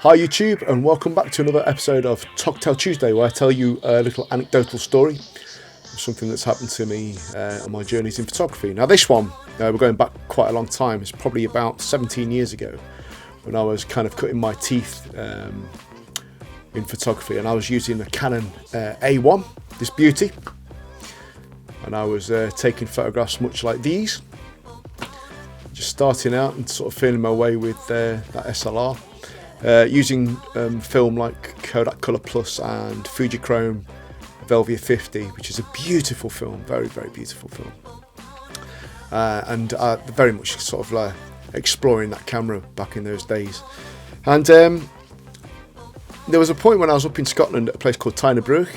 Hi YouTube, and welcome back to another episode of TOG Tuesday, where I tell you a little anecdotal story of something that's happened to me on my journeys in photography. Now this one, we're going back quite a long time. It's probably about 17 years ago when I was kind of cutting my teeth in photography, and I was using a Canon A1, this beauty, and I was taking photographs much like these, just starting out and sort of feeling my way with that SLR. Using film like Kodak Color Plus and Fujichrome Velvia 50, which is a beautiful film, very, very beautiful film. And very much sort of exploring that camera back in those days. And there was a point when I was up in Scotland at a place called Tynebrugh,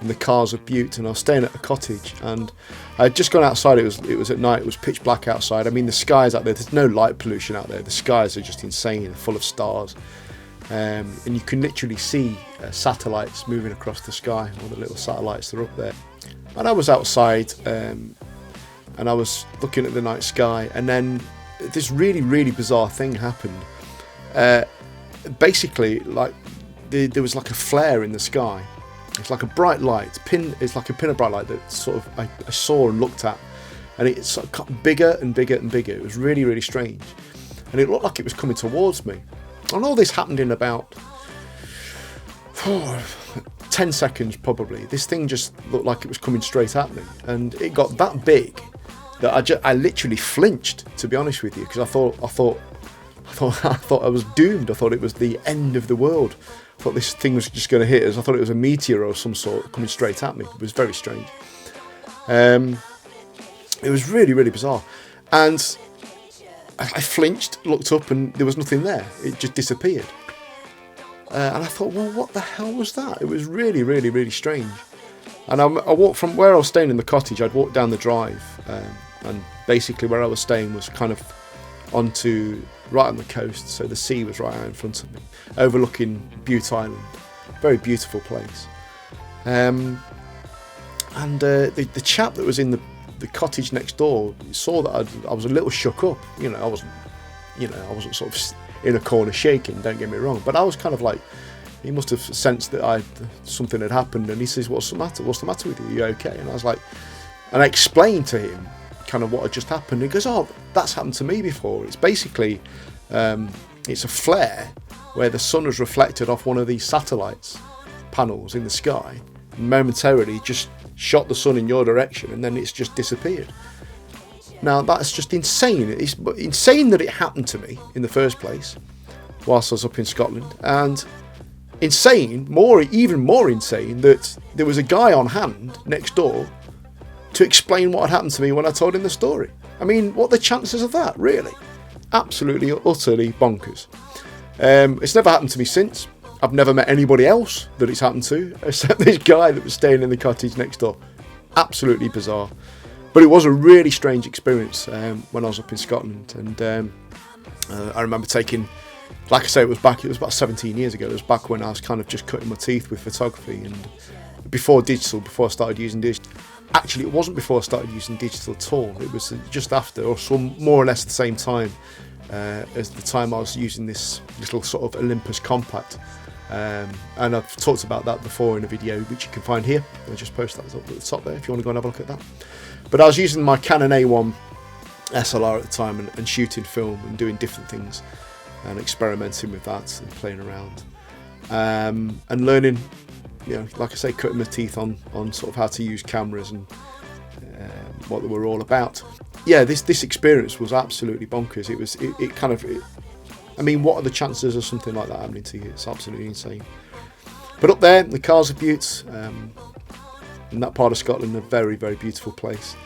in the Cars of Bute, and I was staying at a cottage, and I had just gone outside. It was at night. It was pitch black outside. I mean, the skies out there, there's no light pollution out there. The skies are just insane. They're full of stars, and you can literally see satellites moving across the sky, all the little satellites that are up there. And I was outside, and I was looking at the night sky, and then this really, really bizarre thing happened. Basically, like there was like a flare in the sky. It's like a bright light, it's like a pin of bright light that sort of I saw and looked at, and it sort of got bigger and bigger and bigger. It was really, really strange, and it looked like it was coming towards me. And all this happened in about 10 seconds probably. This thing just looked like it was coming straight at me, and it got that big that I literally flinched, to be honest with you, because I thought I was doomed. I thought it was the end of the world. I thought this thing was just going to hit us. I thought it was a meteor of some sort coming straight at me. It was very strange. It was really, really bizarre. And I flinched, looked up, and there was nothing there. It just disappeared. And I thought, well, what the hell was that? It was really, really, really strange. And I walked from where I was staying in the cottage. I'd walked down the drive, and basically where I was staying was kind of onto right on the coast, so the sea was right out in front of me, overlooking Bute Island. Very beautiful place. And the chap that was in the cottage next door saw that I was a little shook up. I wasn't sort of in a corner shaking, don't get me wrong, but I was kind of like, he must have sensed that something had happened, and he says, what's the matter with you? Are you okay? And I was like, and I explained to him kind of what had just happened. He goes, oh, that's happened to me before. It's basically it's a flare where the sun was reflected off one of these satellites panels in the sky, and momentarily just shot the sun in your direction, and then it's just disappeared. Now that's just insane. It's insane that it happened to me in the first place whilst I was up in Scotland, and even more insane that there was a guy on hand next door to explain what had happened to me when I told him the story. I mean, what are the chances of that, really? Absolutely, utterly bonkers. It's never happened to me since. I've never met anybody else that it's happened to, except this guy that was staying in the cottage next door. Absolutely bizarre. But it was a really strange experience when I was up in Scotland. And I remember taking, like I say, it was about 17 years ago. It was back when I was kind of just cutting my teeth with photography, and before I started using digital. Actually, it wasn't before I started using digital at all. It was just after, or some more or less the same time as the time I was using this little sort of Olympus compact. And I've talked about that before in a video, which you can find here. I'll just post that up at the top there if you want to go and have a look at that. But I was using my Canon A1 SLR at the time and shooting film and doing different things and experimenting with that and playing around and learning. Like I say, cutting my teeth on sort of how to use cameras and what they were all about. Yeah, this experience was absolutely bonkers. I mean, what are the chances of something like that happening to you? It's absolutely insane. But up there, the Cars of Bute, in that part of Scotland, a very, very beautiful place.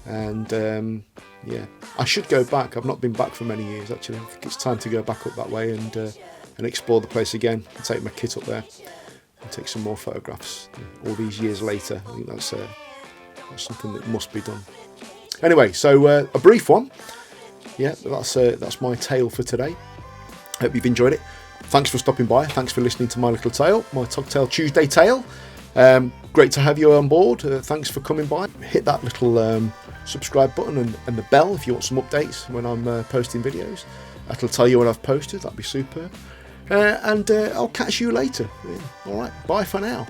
And yeah, I should go back. I've not been back for many years, actually. I think it's time to go back up that way and explore the place again and take my kit up there and take some more photographs all these years later. I think that's something that must be done. Anyway, so a brief one. Yeah, that's my tale for today. Hope you've enjoyed it. Thanks for stopping by. Thanks for listening to my little tale, my TOG Tuesday tale. Great to have you on board. Thanks for coming by. Hit that little subscribe button and the bell if you want some updates when I'm posting videos. That'll tell you when I've posted. That'd be superb. And I'll catch you later. Yeah. All right, bye for now.